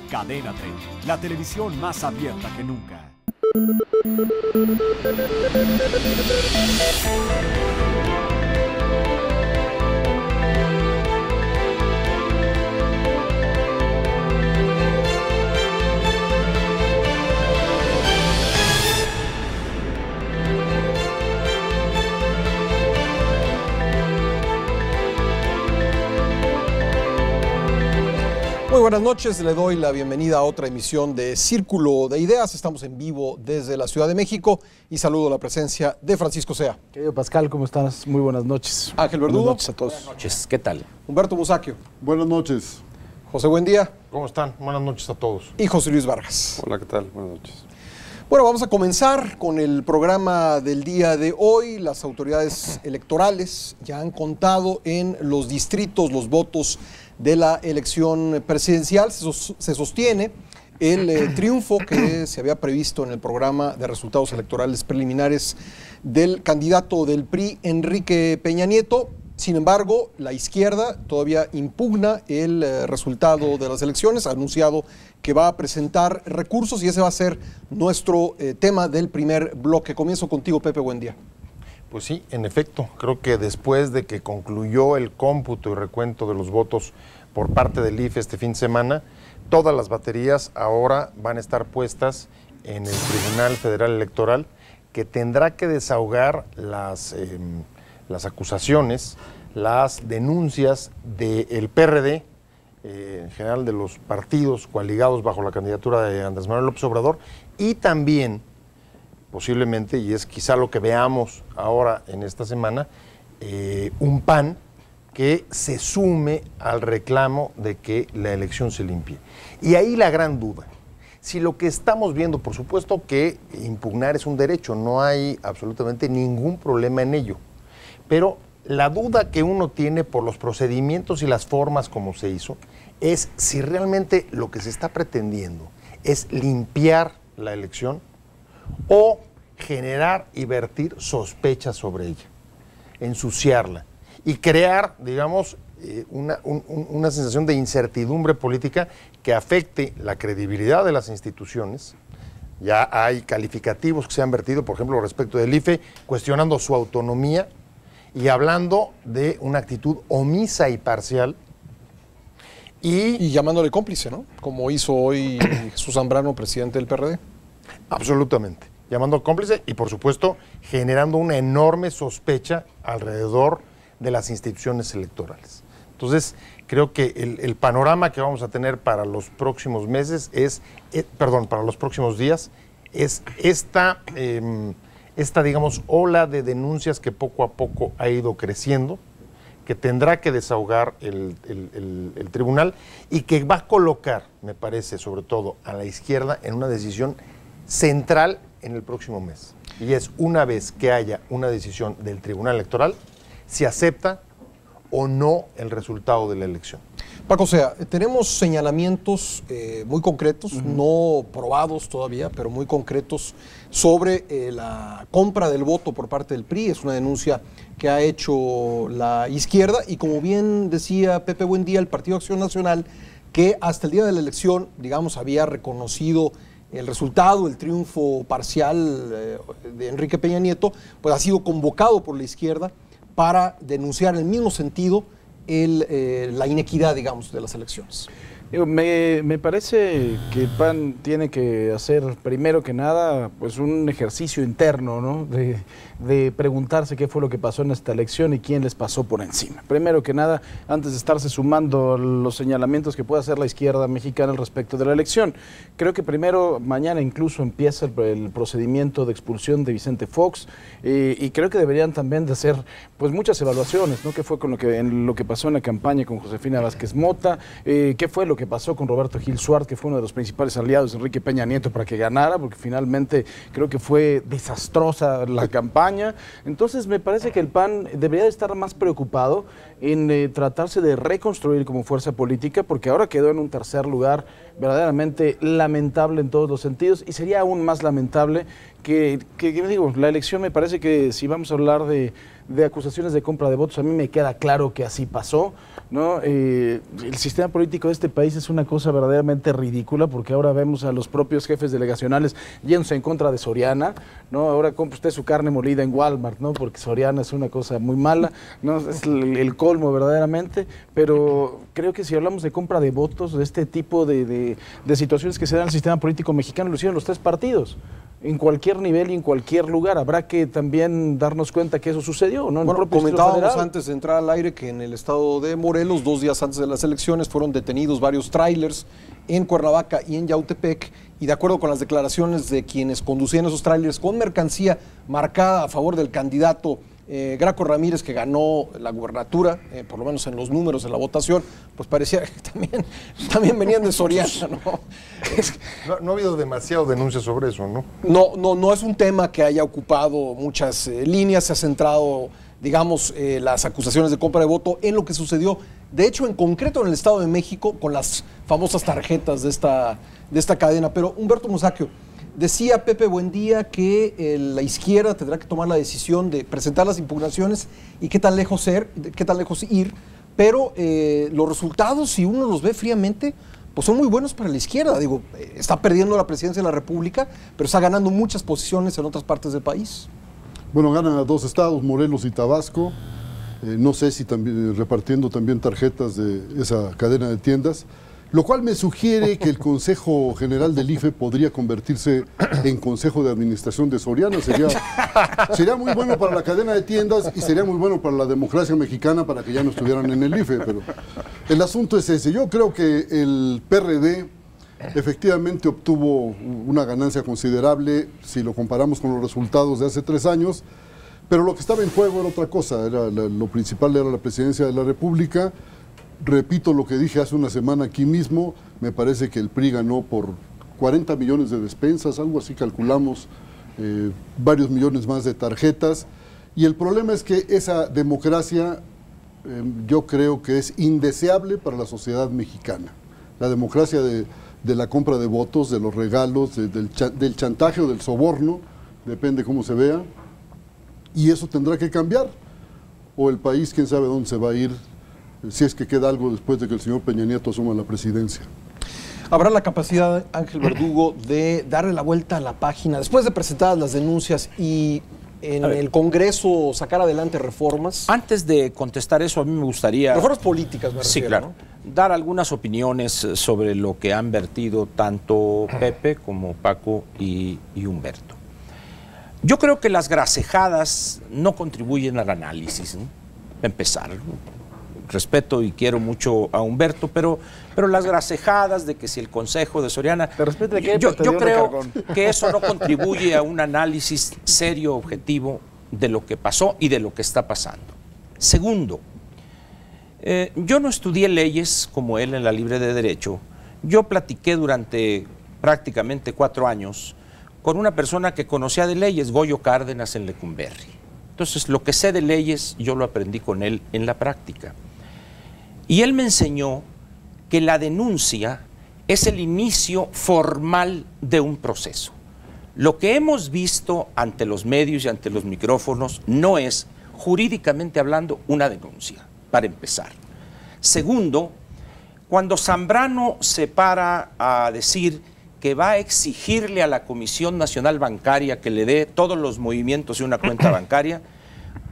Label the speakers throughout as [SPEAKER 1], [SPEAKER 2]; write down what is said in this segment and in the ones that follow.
[SPEAKER 1] Cadena 30, la televisión más abierta que nunca.
[SPEAKER 2] Muy buenas noches, le doy la bienvenida a otra emisión de Círculo de Ideas. Estamos en vivo desde la Ciudad de México y saludo la presencia de Francisco Sea.
[SPEAKER 3] Querido Pascal, ¿cómo estás? Muy buenas noches.
[SPEAKER 2] Ángel Verdugo.
[SPEAKER 3] Buenas noches a todos.
[SPEAKER 4] Buenas noches, ¿qué tal?
[SPEAKER 2] Humberto Musacchio.
[SPEAKER 5] Buenas noches.
[SPEAKER 2] José Buendía.
[SPEAKER 6] ¿Cómo están? Buenas noches a todos.
[SPEAKER 2] Y José Luis Vargas.
[SPEAKER 5] Hola, ¿qué tal? Buenas noches.
[SPEAKER 2] Bueno, vamos a comenzar con el programa del día de hoy. Las autoridades electorales ya han contado en los distritos los votos de la elección presidencial. Se sostiene el triunfo que se había previsto en el programa de resultados electorales preliminares del candidato del PRI, Enrique Peña Nieto. Sin embargo, la izquierda todavía impugna el resultado de las elecciones, ha anunciado que va a presentar recursos y ese va a ser nuestro tema del primer bloque. Comienzo contigo, Pepe, buen día.
[SPEAKER 6] Pues sí, en efecto, creo que después de que concluyó el cómputo y recuento de los votos por parte del IFE este fin de semana, todas las baterías ahora van a estar puestas en el Tribunal Federal Electoral, que tendrá que desahogar las acusaciones, las denuncias del PRD, en general de los partidos coaligados bajo la candidatura de Andrés Manuel López Obrador, y también, posiblemente, y es quizá lo que veamos ahora en esta semana, un PAN que se sume al reclamo de que la elección se limpie. Y ahí la gran duda. Si lo que estamos viendo, por supuesto que impugnar es un derecho, no hay absolutamente ningún problema en ello, pero la duda que uno tiene por los procedimientos y las formas como se hizo es si realmente lo que se está pretendiendo es limpiar la elección o generar y vertir sospechas sobre ella, ensuciarla y crear, digamos, una sensación de incertidumbre política que afecte la credibilidad de las instituciones. Ya hay calificativos que se han vertido, por ejemplo, respecto del IFE, cuestionando su autonomía y hablando de una actitud omisa y parcial.
[SPEAKER 2] Y llamándole cómplice, ¿no? Como hizo hoy Jesús Zambrano, presidente del PRD.
[SPEAKER 6] Absolutamente. Llamando cómplice y, por supuesto, generando una enorme sospecha alrededor de las instituciones electorales. Entonces, creo que el panorama que vamos a tener para los próximos meses para los próximos días, es esta, digamos, ola de denuncias que poco a poco ha ido creciendo, que tendrá que desahogar el tribunal y que va a colocar, me parece, sobre todo a la izquierda en una decisión central en el próximo mes. Y es una vez que haya una decisión del Tribunal Electoral, si acepta o no el resultado de la elección.
[SPEAKER 2] Paco, o sea, tenemos señalamientos muy concretos, no probados todavía, pero muy concretos sobre la compra del voto por parte del PRI. Es una denuncia que ha hecho la izquierda y, como bien decía Pepe Buendía, el Partido Acción Nacional, que hasta el día de la elección, digamos, había reconocido el resultado, el triunfo parcial de Enrique Peña Nieto, pues ha sido convocado por la izquierda para denunciar en el mismo sentido la inequidad, digamos, de las elecciones.
[SPEAKER 3] Me parece que el PAN tiene que hacer, primero que nada, pues un ejercicio interno, ¿no? De preguntarse qué fue lo que pasó en esta elección y quién les pasó por encima. Primero que nada, antes de estarse sumando los señalamientos que puede hacer la izquierda mexicana al respecto de la elección. Creo que primero, mañana incluso empieza el procedimiento de expulsión de Vicente Fox y creo que deberían también de hacer pues muchas evaluaciones, ¿no? ¿Qué fue con lo que pasó en la campaña con Josefina Vázquez Mota? ¿Qué fue lo que pasó con Roberto Gil Suárez, que fue uno de los principales aliados de Enrique Peña Nieto para que ganara? Porque finalmente creo que fue desastrosa la campaña. Entonces me parece que el PAN debería de estar más preocupado en tratarse de reconstruir como fuerza política, porque ahora quedó en un tercer lugar verdaderamente lamentable en todos los sentidos, y sería aún más lamentable que digo, la elección me parece que si vamos a hablar de acusaciones de compra de votos, a mí me queda claro que así pasó, ¿no? El sistema político de este país es una cosa verdaderamente ridícula, porque ahora vemos a los propios jefes delegacionales yéndose en contra de Soriana, ¿no? Ahora compra usted su carne molida en Walmart, ¿no? Porque Soriana es una cosa muy mala, ¿no? Es el colmo verdaderamente, pero creo que si hablamos de compra de votos, de este tipo de situaciones que se dan en el sistema político mexicano, lo hicieron los tres partidos. En cualquier nivel y en cualquier lugar. Habrá que también darnos cuenta que eso sucedió, ¿no?
[SPEAKER 2] Bueno, comentábamos antes de entrar al aire que en el estado de Morelos, 2 días antes de las elecciones, fueron detenidos varios tráilers en Cuernavaca y en Yautepec, y de acuerdo con las declaraciones de quienes conducían esos tráilers con mercancía marcada a favor del candidato Graco Ramírez, que ganó la gubernatura, por lo menos en los números de la votación, pues parecía que también venían de Soriana, ¿no?
[SPEAKER 6] No ha habido demasiado denuncias sobre eso, ¿no?
[SPEAKER 2] No es un tema que haya ocupado muchas líneas, se ha centrado, digamos, las acusaciones de compra de voto en lo que sucedió, de hecho, en concreto en el Estado de México, con las famosas tarjetas de esta cadena. Pero Humberto Musacchio, decía Pepe Buendía que la izquierda tendrá que tomar la decisión de presentar las impugnaciones y qué tan lejos ir, pero los resultados, si uno los ve fríamente, pues son muy buenos para la izquierda. Digo, está perdiendo la presidencia de la República, pero está ganando muchas posiciones en otras partes del país.
[SPEAKER 5] Bueno, ganan a 2 estados, Morelos y Tabasco. No sé si también repartiendo también tarjetas de esa cadena de tiendas. Lo cual me sugiere que el Consejo General del IFE podría convertirse en Consejo de Administración de Soriana. Sería muy bueno para la cadena de tiendas y sería muy bueno para la democracia mexicana para que ya no estuvieran en el IFE. Pero el asunto es ese. Yo creo que el PRD efectivamente obtuvo una ganancia considerable si lo comparamos con los resultados de hace 3 años. Pero lo que estaba en juego era otra cosa. Lo principal era la presidencia de la República. Repito lo que dije hace una semana aquí mismo, me parece que el PRI ganó por 40 millones de despensas, algo así calculamos, varios millones más de tarjetas, y el problema es que esa democracia yo creo que es indeseable para la sociedad mexicana. La democracia de la compra de votos, de los regalos, del chantaje o del soborno, depende cómo se vea, y eso tendrá que cambiar, o el país quién sabe dónde se va a ir, si es que queda algo después de que el señor Peña Nieto asuma la presidencia.
[SPEAKER 2] ¿Habrá la capacidad, Ángel Verdugo, de darle la vuelta a la página, después de presentadas las denuncias y en el Congreso sacar adelante reformas?
[SPEAKER 4] Antes de contestar eso, a mí me gustaría...
[SPEAKER 2] Reformas políticas, me refiero,
[SPEAKER 4] sí, claro, ¿no? Dar algunas opiniones sobre lo que han vertido tanto Pepe como Paco y Humberto. Yo creo que las gracejadas no contribuyen al análisis, ¿no? Empezar, ¿no? Respeto y quiero mucho a Humberto, pero las gracejadas de que si el Consejo de Soriana... Yo creo que eso no contribuye a un análisis serio, objetivo de lo que pasó y de lo que está pasando. Segundo, yo no estudié leyes como él en la Libre de Derecho. Yo platiqué durante prácticamente 4 años con una persona que conocía de leyes, Goyo Cárdenas, en Lecumberri. Entonces, lo que sé de leyes, yo lo aprendí con él en la práctica. Y él me enseñó que la denuncia es el inicio formal de un proceso. Lo que hemos visto ante los medios y ante los micrófonos no es, jurídicamente hablando, una denuncia, para empezar. Segundo, cuando Zambrano se para a decir que va a exigirle a la Comisión Nacional Bancaria que le dé todos los movimientos de una cuenta bancaria,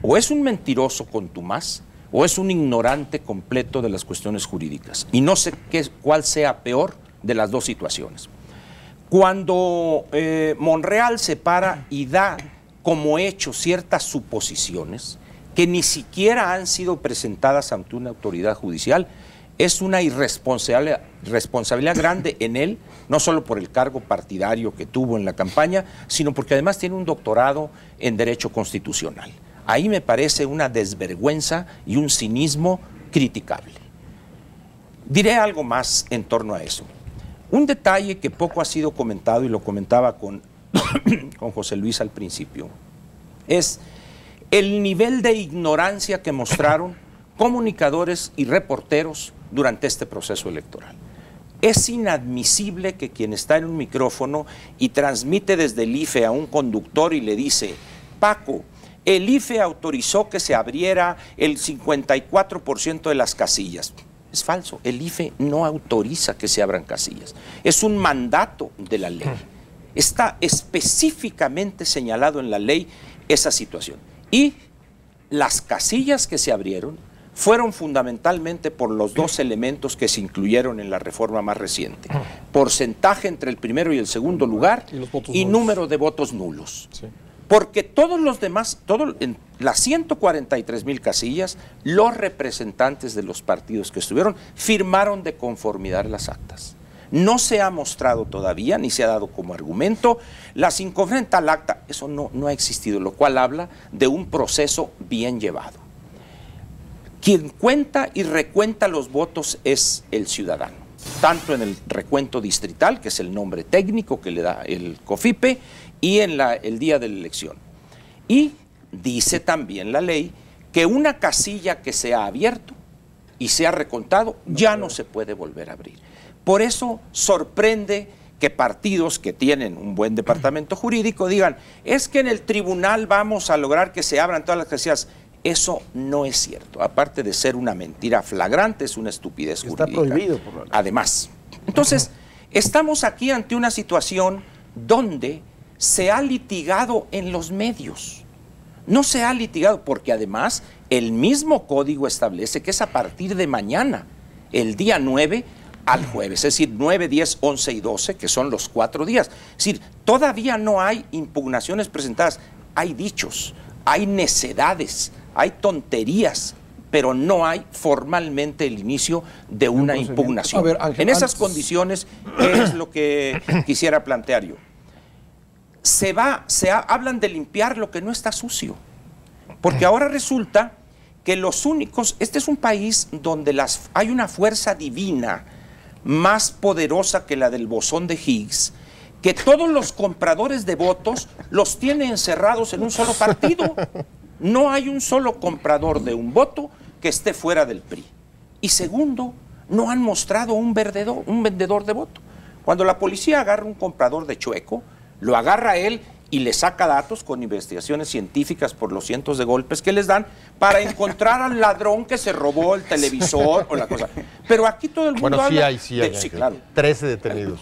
[SPEAKER 4] o es un mentiroso contumaz, o es un ignorante completo de las cuestiones jurídicas. Y no sé cuál sea peor de las dos situaciones. Cuando Monreal se para y da como hecho ciertas suposiciones que ni siquiera han sido presentadas ante una autoridad judicial, es una responsabilidad grande en él, no solo por el cargo partidario que tuvo en la campaña, sino porque además tiene un doctorado en Derecho Constitucional. Ahí me parece una desvergüenza y un cinismo criticable. Diré algo más en torno a eso. Un detalle que poco ha sido comentado, y lo comentaba con José Luis al principio, es el nivel de ignorancia que mostraron comunicadores y reporteros durante este proceso electoral. Es inadmisible que quien está en un micrófono y transmite desde el IFE a un conductor y le dice, Paco, el IFE autorizó que se abriera el 54% de las casillas. Es falso, el IFE no autoriza que se abran casillas. Es un mandato de la ley. Está específicamente señalado en la ley esa situación. Y las casillas que se abrieron fueron fundamentalmente por los dos elementos que se incluyeron en la reforma más reciente. Porcentaje entre el primero y el segundo lugar y número de votos nulos. Sí. Porque todos los demás, en las 143,000 casillas, los representantes de los partidos que estuvieron firmaron de conformidad las actas. No se ha mostrado todavía, ni se ha dado como argumento, las inconformidades al acta. Eso no ha existido, lo cual habla de un proceso bien llevado. Quien cuenta y recuenta los votos es el ciudadano, tanto en el recuento distrital, que es el nombre técnico que le da el COFIPE, y en el día de la elección. Y dice también la ley que una casilla que se ha abierto y se ha recontado ya no se puede volver a abrir. Por eso sorprende que partidos que tienen un buen departamento jurídico digan, es que en el tribunal vamos a lograr que se abran todas las casillas. Eso no es cierto. Aparte de ser una mentira flagrante, es una estupidez jurídica.
[SPEAKER 3] Está prohibido por la ley.
[SPEAKER 4] Además. Entonces, estamos aquí ante una situación donde se ha litigado en los medios. No se ha litigado porque además el mismo código establece que es a partir de mañana, el día 9 al jueves, es decir, 9, 10, 11 y 12, que son los 4 días. Es decir, todavía no hay impugnaciones presentadas, hay dichos, hay necedades, hay tonterías, pero no hay formalmente el inicio de una impugnación.
[SPEAKER 2] A ver, Ángel,
[SPEAKER 4] en esas condiciones, ¿qué es lo que quisiera plantear yo? Hablan de limpiar lo que no está sucio, porque ahora resulta que los únicos, este es un país donde hay una fuerza divina más poderosa que la del bosón de Higgs, que todos los compradores de votos los tiene encerrados en un solo partido. No hay un solo comprador de un voto que esté fuera del PRI. Y segundo, no han mostrado un vendedor de voto. Cuando la policía agarra un comprador de chueco, lo agarra a él y le saca datos con investigaciones científicas por los cientos de golpes que les dan para encontrar al ladrón que se robó el televisor o la cosa. Pero aquí todo el mundo habla...
[SPEAKER 6] Sí,
[SPEAKER 4] claro.
[SPEAKER 6] 13 detenidos.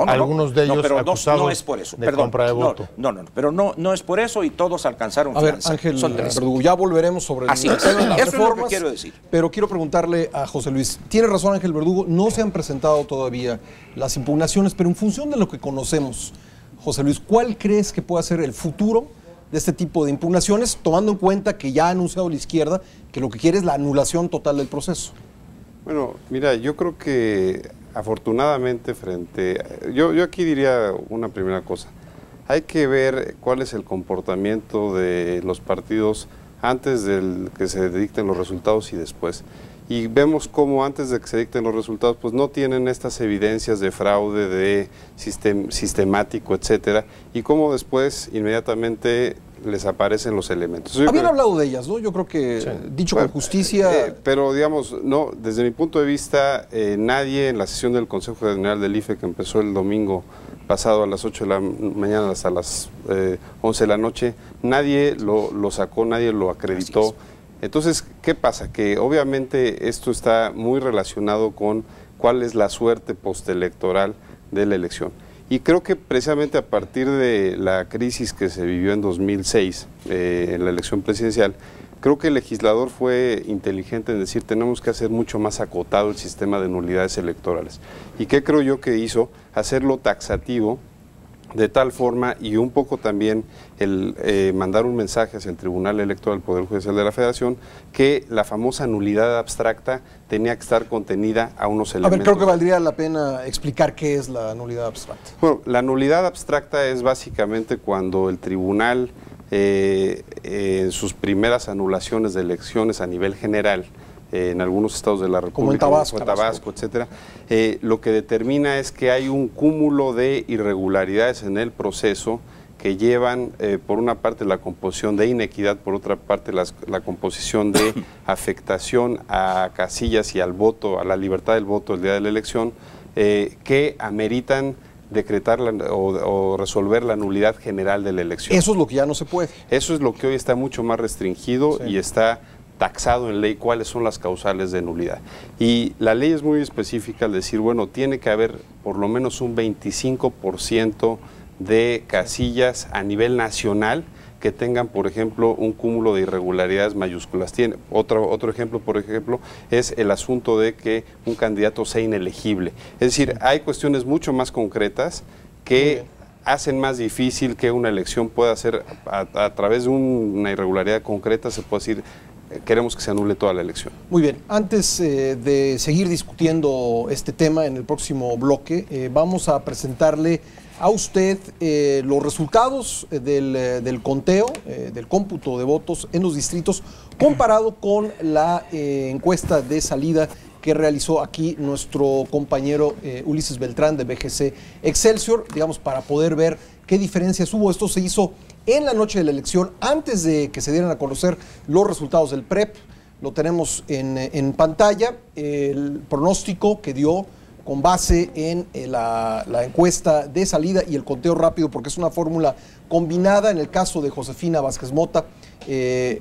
[SPEAKER 4] Algunos
[SPEAKER 6] de ellos
[SPEAKER 4] pero
[SPEAKER 6] acusados
[SPEAKER 4] no es por eso.
[SPEAKER 6] de compra de voto.
[SPEAKER 4] Pero no es por eso y todos alcanzaron fianza.
[SPEAKER 2] A ver, Ángel Verdugo, ya volveremos sobre el tema de las reformas,
[SPEAKER 4] es lo que quiero decir.
[SPEAKER 2] Pero quiero preguntarle a José Luis, tiene razón Ángel Verdugo, no se han presentado todavía las impugnaciones, pero en función de lo que conocemos, José Luis, ¿cuál crees que pueda ser el futuro de este tipo de impugnaciones, tomando en cuenta que ya ha anunciado la izquierda que lo que quiere es la anulación total del proceso?
[SPEAKER 7] Bueno, mira, yo creo que afortunadamente yo aquí diría una primera cosa. Hay que ver cuál es el comportamiento de los partidos antes de que se dicten los resultados y después. Y vemos cómo antes de que se dicten los resultados, pues no tienen estas evidencias de fraude, de sistemático, etcétera, y cómo después inmediatamente les aparecen los elementos.
[SPEAKER 2] Habían hablado de ellas, ¿no? Yo creo que, sí, dicho con justicia...
[SPEAKER 7] pero digamos, no, desde mi punto de vista, nadie en la sesión del Consejo General del IFE, que empezó el domingo pasado a las 8 de la mañana hasta las 11 de la noche, nadie lo sacó, nadie lo acreditó. Entonces, ¿qué pasa? Que obviamente esto está muy relacionado con cuál es la suerte postelectoral de la elección. Y creo que precisamente a partir de la crisis que se vivió en 2006, en la elección presidencial, creo que el legislador fue inteligente en decir tenemos que hacer mucho más acotado el sistema de nulidades electorales. ¿Y qué creo yo que hizo? Hacerlo taxativo, de tal forma, y un poco también el mandar un mensaje hacia el Tribunal Electoral del Poder Judicial de la Federación, que la famosa nulidad abstracta tenía que estar contenida a unos elementos.
[SPEAKER 2] A ver, creo que valdría la pena explicar qué es la nulidad abstracta.
[SPEAKER 7] Bueno, la nulidad abstracta es básicamente cuando el tribunal, en sus primeras anulaciones de elecciones a nivel general, en algunos estados de la República,
[SPEAKER 2] como en
[SPEAKER 7] Tabasco, etcétera, lo que determina es que hay un cúmulo de irregularidades en el proceso que llevan, por una parte, la composición de inequidad, por otra parte, la composición de afectación a casillas y al voto, a la libertad del voto el día de la elección, que ameritan decretar o resolver la nulidad general de la elección.
[SPEAKER 2] Eso es lo que ya no se puede.
[SPEAKER 7] Eso es lo que hoy está mucho más restringido y está taxado en ley cuáles son las causales de nulidad. Y la ley es muy específica al decir, bueno, tiene que haber por lo menos un 25% de casillas a nivel nacional que tengan, por ejemplo, un cúmulo de irregularidades mayúsculas. Otro ejemplo, por ejemplo, es el asunto de que un candidato sea inelegible. Es decir, hay cuestiones mucho más concretas que hacen más difícil que una elección pueda ser, a través de una irregularidad concreta, se puede decir, queremos que se anule toda la elección.
[SPEAKER 2] Muy bien, antes de seguir discutiendo este tema en el próximo bloque, vamos a presentarle a usted los resultados del conteo, del cómputo de votos en los distritos, comparado con la encuesta de salida que realizó aquí nuestro compañero Ulises Beltrán de BGC Excelsior, digamos, para poder ver qué diferencias hubo. Esto se hizo en la noche de la elección, antes de que se dieran a conocer los resultados del PREP. Lo tenemos en pantalla, el pronóstico que dio con base en la encuesta de salida y el conteo rápido, porque es una fórmula combinada. En el caso de Josefina Vázquez Mota,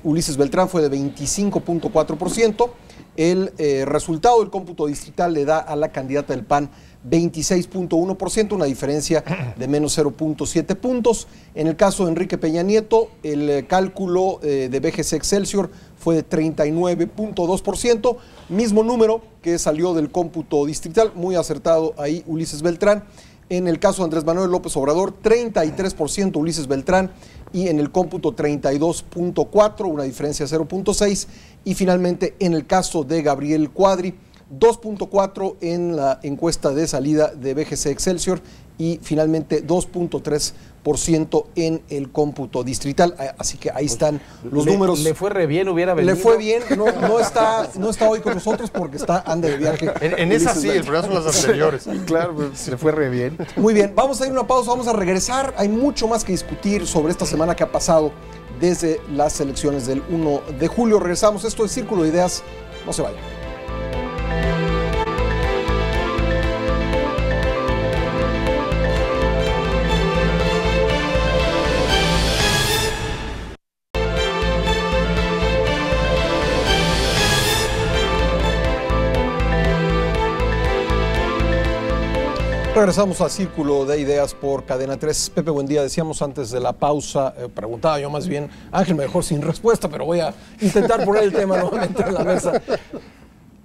[SPEAKER 2] Ulises Beltrán fue de 25.4%. El resultado del cómputo distrital le da a la candidata del PAN 26.1%, una diferencia de menos 0.7 puntos. En el caso de Enrique Peña Nieto, el cálculo de BGC Excelsior fue de 39.2%, mismo número que salió del cómputo distrital, muy acertado ahí Ulises Beltrán. En el caso de Andrés Manuel López Obrador, 33% Ulises Beltrán, y en el cómputo 32.4, una diferencia de 0.6. Y finalmente en el caso de Gabriel Cuadri, 2.4 en la encuesta de salida de BGC Excelsior y finalmente 2.3% en el cómputo distrital. Así que ahí están los números.
[SPEAKER 3] Le fue re bien, hubiera venido.
[SPEAKER 2] Le fue bien, no está hoy con nosotros porque anda de viaje.
[SPEAKER 6] En esa sí, el problema son las anteriores.
[SPEAKER 3] Claro, pues, le fue re bien.
[SPEAKER 2] Muy bien, vamos a ir a una pausa, vamos a regresar. Hay mucho más que discutir sobre esta semana que ha pasado desde las elecciones del 1 de julio. Regresamos, esto es Círculo de Ideas, no se vayan. Regresamos a Círculo de Ideas por Cadena 3. Pepe, buen día. Decíamos antes de la pausa, preguntaba yo más bien, Ángel, mejor sin respuesta, pero voy a intentar poner el tema nuevamente en la mesa.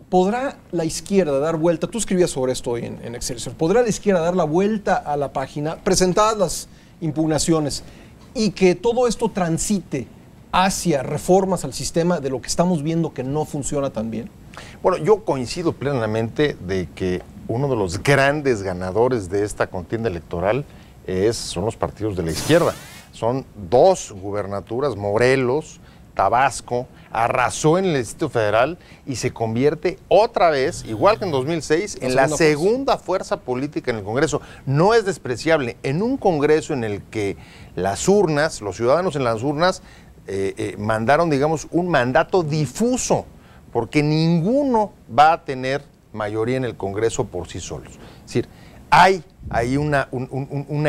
[SPEAKER 2] ¿Podrá la izquierda dar vuelta? Tú escribías sobre esto hoy en Excelsior. ¿Podrá la izquierda dar la vuelta a la página, presentadas las impugnaciones, y que todo esto transite hacia reformas al sistema de lo que estamos viendo que no funciona tan bien?
[SPEAKER 6] Bueno, yo coincido plenamente de que uno de los grandes ganadores de esta contienda electoral son los partidos de la izquierda. Son 2 gubernaturas, Morelos, Tabasco, arrasó en el Distrito Federal y se convierte otra vez, igual que en 2006, en la segunda fuerza política en el Congreso. No es despreciable. En un Congreso en el que las urnas, los ciudadanos en las urnas, mandaron, digamos, un mandato difuso, porque ninguno va a tener mayoría en el Congreso por sí solos. Es decir, hay una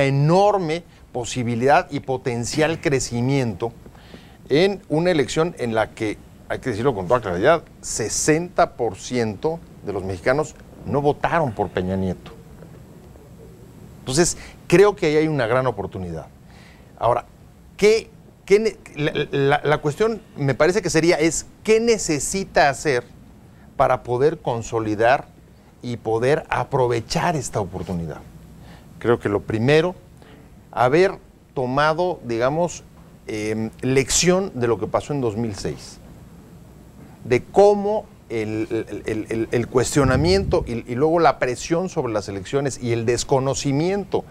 [SPEAKER 6] enorme posibilidad y potencial crecimiento en una elección en la que, hay que decirlo con toda claridad, 60% de los mexicanos no votaron por Peña Nieto. Entonces, creo que ahí hay una gran oportunidad. Ahora, la cuestión me parece que sería ¿qué necesita hacer para poder consolidar y poder aprovechar esta oportunidad? Creo que lo primero, haber tomado, digamos, lección de lo que pasó en 2006, de cómo el cuestionamiento y luego la presión sobre las elecciones y el desconocimiento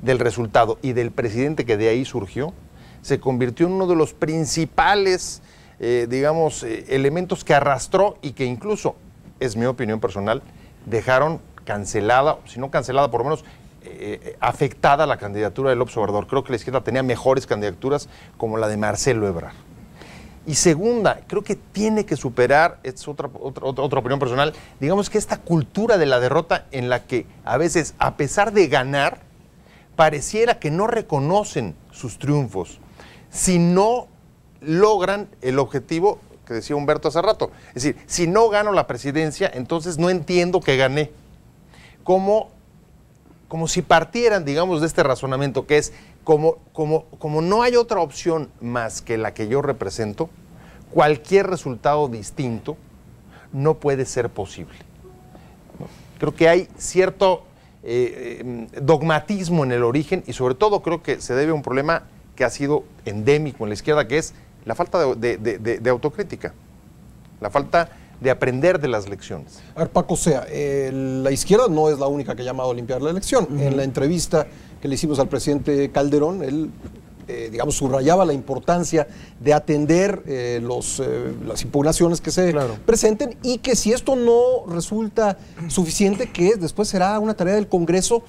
[SPEAKER 6] del resultado y del presidente que de ahí surgió, se convirtió en uno de los principales elementos que arrastró y que incluso, es mi opinión personal, dejaron cancelada, si no cancelada, por lo menos afectada la candidatura de López Obrador. Creo que la izquierda tenía mejores candidaturas como la de Marcelo Ebrard. Y segunda, creo que tiene que superar, es otra opinión personal, digamos que esta cultura de la derrota en la que a veces, a pesar de ganar, pareciera que no reconocen sus triunfos, si no logran el objetivo que decía Humberto hace rato. Es decir, si no gano la presidencia, entonces no entiendo que gané. Como si partieran, digamos, de este razonamiento que es, como no hay otra opción más que la que yo represento, cualquier resultado distinto no puede ser posible. Creo que hay cierto dogmatismo en el origen y sobre todo creo que se debe a un problema que ha sido endémico en la izquierda, que es la falta de autocrítica, la falta de aprender de las lecciones.
[SPEAKER 2] A ver, Paco Sea, la izquierda no es la única que ha llamado a limpiar la elección. En la entrevista que le hicimos al presidente Calderón, él, digamos, subrayaba la importancia de atender las impugnaciones que se presenten y que si esto no resulta suficiente, que después será una tarea del Congreso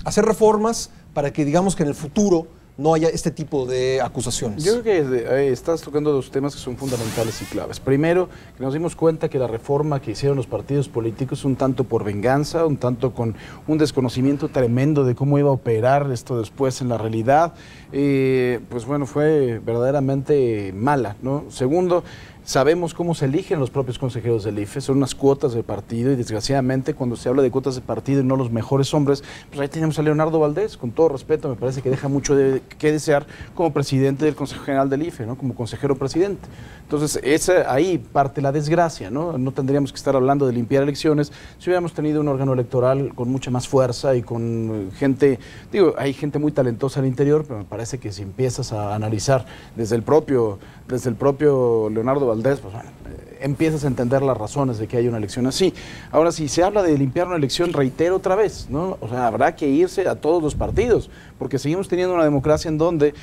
[SPEAKER 2] hacer reformas para que, digamos, que en el futuro no haya este tipo de acusaciones.
[SPEAKER 3] Yo creo que estás tocando dos temas que son fundamentales y claves. Primero, que nos dimos cuenta que la reforma que hicieron los partidos políticos, un tanto por venganza, un tanto con un desconocimiento tremendo de cómo iba a operar esto después en la realidad, pues bueno, fue verdaderamente mala, ¿no? Segundo, sabemos cómo se eligen los propios consejeros del IFE, son unas cuotas de partido y desgraciadamente cuando se habla de cuotas de partido y no los mejores hombres, pues ahí tenemos a Leonardo Valdés, con todo respeto, me parece que deja mucho que desear como presidente del Consejo General del IFE, ¿no? Como consejero presidente. Entonces, ahí parte la desgracia, ¿no? No tendríamos que estar hablando de limpiar elecciones si hubiéramos tenido un órgano electoral con mucha más fuerza y con gente, digo, hay gente muy talentosa al interior, pero me parece que si empiezas a analizar desde el propio Leonardo Valdés, pues bueno, empiezas a entender las razones de que hay una elección así. Ahora, si se habla de limpiar una elección, reitero otra vez, ¿no? O sea, habrá que irse a todos los partidos, porque seguimos teniendo una democracia en donde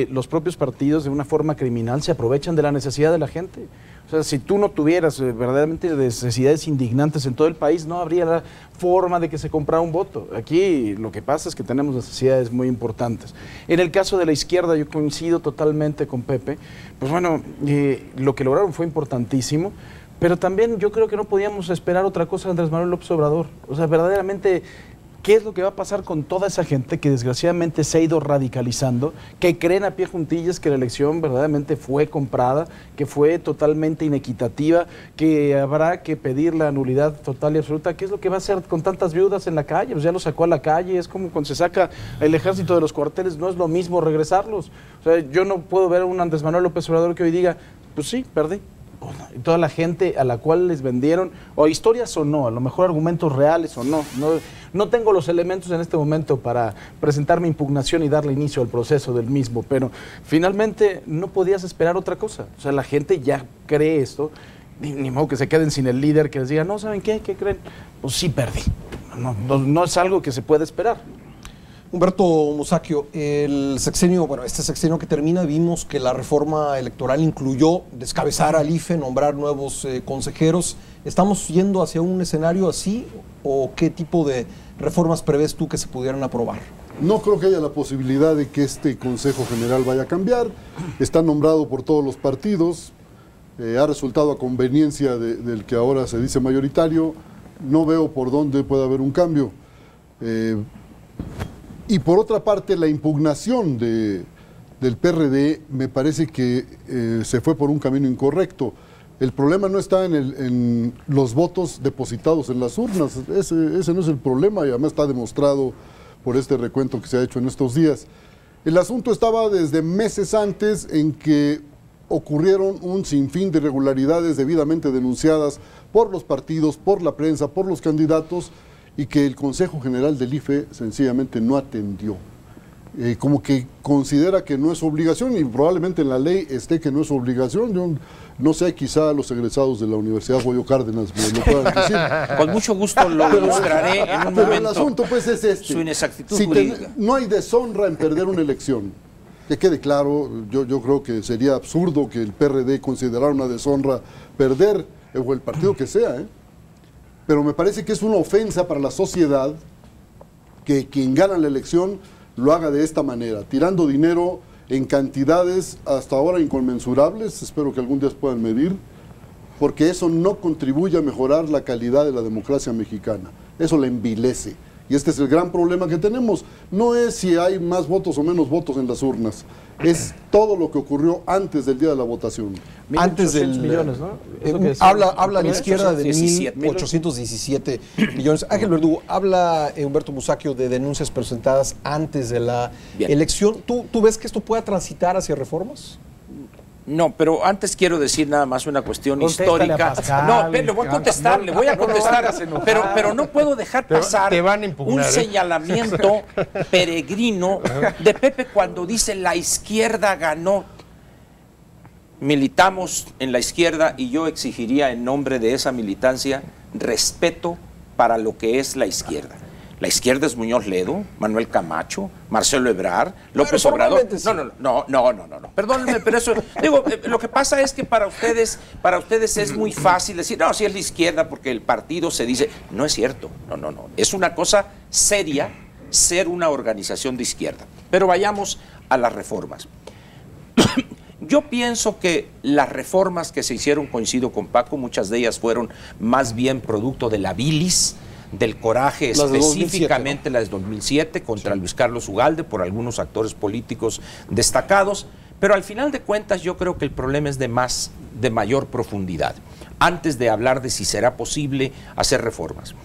[SPEAKER 3] los propios partidos de una forma criminal se aprovechan de la necesidad de la gente. O sea, si tú no tuvieras verdaderamente necesidades indignantes en todo el país, no habría la forma de que se comprara un voto. Aquí lo que pasa es que tenemos necesidades muy importantes. En el caso de la izquierda, yo coincido totalmente con Pepe. Pues bueno, lo que lograron fue importantísimo, pero también yo creo que no podíamos esperar otra cosa de Andrés Manuel López Obrador. O sea, verdaderamente, ¿qué es lo que va a pasar con toda esa gente que desgraciadamente se ha ido radicalizando, que creen a pie juntillas que la elección verdaderamente fue comprada, que fue totalmente inequitativa, que habrá que pedir la nulidad total y absoluta? ¿Qué es lo que va a hacer con tantas viudas en la calle? Pues ya los sacó a la calle, es como cuando se saca el ejército de los cuarteles, no es lo mismo regresarlos. O sea, yo no puedo ver a un Andrés Manuel López Obrador que hoy diga, pues sí, perdí. Y toda la gente a la cual les vendieron, o historias o no, a lo mejor argumentos reales o no tengo los elementos en este momento para presentar mi impugnación y darle inicio al proceso del mismo, pero finalmente no podías esperar otra cosa. O sea, la gente ya cree esto, ni modo que se queden sin el líder que les diga, no, ¿saben qué? ¿Qué creen? Pues sí, perdí. No es algo que se puede esperar.
[SPEAKER 2] Humberto Musacchio, este sexenio que termina, vimos que la reforma electoral incluyó descabezar al IFE, nombrar nuevos consejeros. ¿Estamos yendo hacia un escenario así o qué tipo de reformas prevés tú que se pudieran aprobar?
[SPEAKER 5] No creo que haya la posibilidad de que este Consejo General vaya a cambiar. Está nombrado por todos los partidos, ha resultado a conveniencia del que ahora se dice mayoritario. No veo por dónde puede haber un cambio. Y por otra parte, la impugnación del PRD me parece que se fue por un camino incorrecto. El problema no está en los votos depositados en las urnas, ese no es el problema y además está demostrado por este recuento que se ha hecho en estos días. El asunto estaba desde meses antes en que ocurrieron un sinfín de irregularidades debidamente denunciadas por los partidos, por la prensa, por los candidatos, y que el Consejo General del IFE sencillamente no atendió. Como que considera que no es obligación, y probablemente en la ley esté que no es obligación. Yo no sé, quizá los egresados de la Universidad Goyo Cárdenas me lo puedan decir.
[SPEAKER 4] Con mucho gusto lo ilustraré en un momento.
[SPEAKER 5] Pero el asunto pues es este.
[SPEAKER 4] Su inexactitud jurídica.
[SPEAKER 5] No hay deshonra en perder una elección. Que quede claro, yo creo que sería absurdo que el PRD considerara una deshonra perder, o el partido que sea, pero me parece que es una ofensa para la sociedad que quien gana la elección lo haga de esta manera, tirando dinero en cantidades hasta ahora inconmensurables, espero que algún día puedan medir, porque eso no contribuye a mejorar la calidad de la democracia mexicana, eso la envilece. Y este es el gran problema que tenemos. No es si hay más votos o menos votos en las urnas, es todo lo que ocurrió antes del día de la votación.
[SPEAKER 2] Antes del
[SPEAKER 3] millones, ¿no?
[SPEAKER 2] Habla la izquierda de
[SPEAKER 4] 1817.
[SPEAKER 2] 1.817 millones. Ángel Verdugo, habla Humberto Musacchio de denuncias presentadas antes de la elección. ¿Tú ves que esto pueda transitar hacia reformas?
[SPEAKER 4] No, pero antes quiero decir nada más una cuestión
[SPEAKER 3] Contéstale
[SPEAKER 4] histórica.
[SPEAKER 3] a Pascal,
[SPEAKER 4] No, le voy a contestar, le voy a contestar, pero no puedo dejar pasar
[SPEAKER 6] te van a impugnar,
[SPEAKER 4] un señalamiento peregrino de Pepe cuando dice la izquierda ganó. Militamos en la izquierda y yo exigiría en nombre de esa militancia respeto para lo que es la izquierda. La izquierda es Muñoz Ledo, Manuel Camacho, Marcelo Ebrard, López Obrador.
[SPEAKER 2] Sí.
[SPEAKER 4] No. Perdónenme, pero eso, digo, lo que pasa es que para ustedes es muy fácil decir, no, si es la izquierda porque el partido se dice, no es cierto, no. Es una cosa seria ser una organización de izquierda. Pero vayamos a las reformas. Yo pienso que las reformas que se hicieron, coincido con Paco, muchas de ellas fueron más bien producto de la bilis, del coraje,
[SPEAKER 2] las de
[SPEAKER 4] específicamente las de 2007 contra Luis Carlos Ugalde por algunos actores políticos destacados, pero al final de cuentas yo creo que el problema es de mayor profundidad. Antes de hablar de si será posible hacer reformas,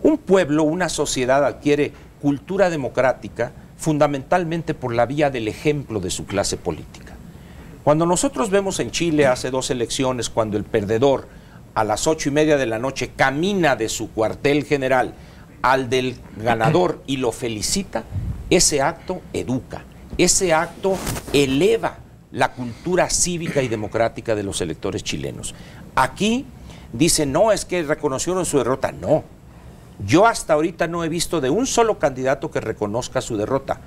[SPEAKER 4] un pueblo, una sociedad adquiere cultura democrática fundamentalmente por la vía del ejemplo de su clase política. Cuando nosotros vemos en Chile hace 2 elecciones, cuando el perdedor a las 8:30 de la noche camina de su cuartel general al del ganador y lo felicita, ese acto educa, ese acto eleva la cultura cívica y democrática de los electores chilenos. Aquí dicen, no, es que reconocieron su derrota. No, yo hasta ahorita no he visto de un solo candidato que reconozca su derrota.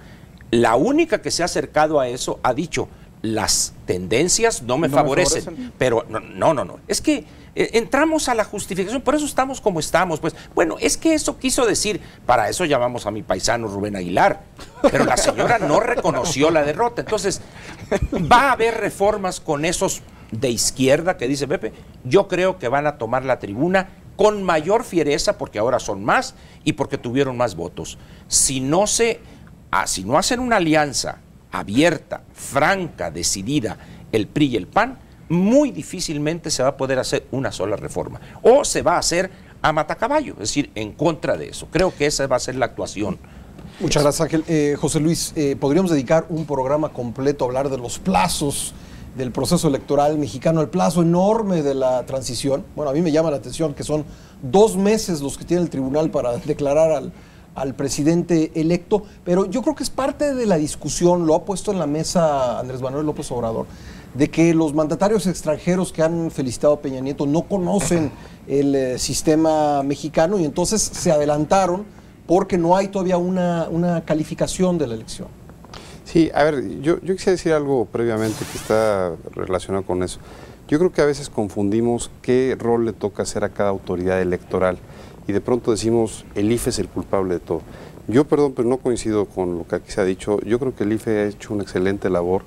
[SPEAKER 4] La única que se ha acercado a eso ha dicho, las tendencias no me favorecen, pero no. Es que entramos a la justificación, por eso estamos como estamos. Pues bueno, es que eso quiso decir, para eso llamamos a mi paisano Rubén Aguilar, pero la señora no reconoció la derrota. Entonces, va a haber reformas con esos de izquierda que dice Pepe. Yo creo que van a tomar la tribuna con mayor fiereza porque ahora son más y porque tuvieron más votos. Si no hacen una alianza abierta, franca, decidida, el PRI y el PAN, muy difícilmente se va a poder hacer una sola reforma. O se va a hacer a matacaballo, es decir, en contra de eso. Creo que esa va a ser la actuación.
[SPEAKER 2] Muchas gracias, Ángel. José Luis, podríamos dedicar un programa completo a hablar de los plazos del proceso electoral mexicano, el plazo enorme de la transición. Bueno, a mí me llama la atención que son 2 meses los que tiene el tribunal para declarar al presidente electo, pero yo creo que es parte de la discusión, lo ha puesto en la mesa Andrés Manuel López Obrador, de que los mandatarios extranjeros que han felicitado a Peña Nieto no conocen el sistema mexicano y entonces se adelantaron porque no hay todavía una calificación de la elección.
[SPEAKER 7] Sí, a ver, yo quisiera decir algo previamente que está relacionado con eso. Yo creo que a veces confundimos qué rol le toca hacer a cada autoridad electoral y de pronto decimos el IFE es el culpable de todo. Yo, perdón, pero no coincido con lo que aquí se ha dicho. Yo creo que el IFE ha hecho una excelente labor.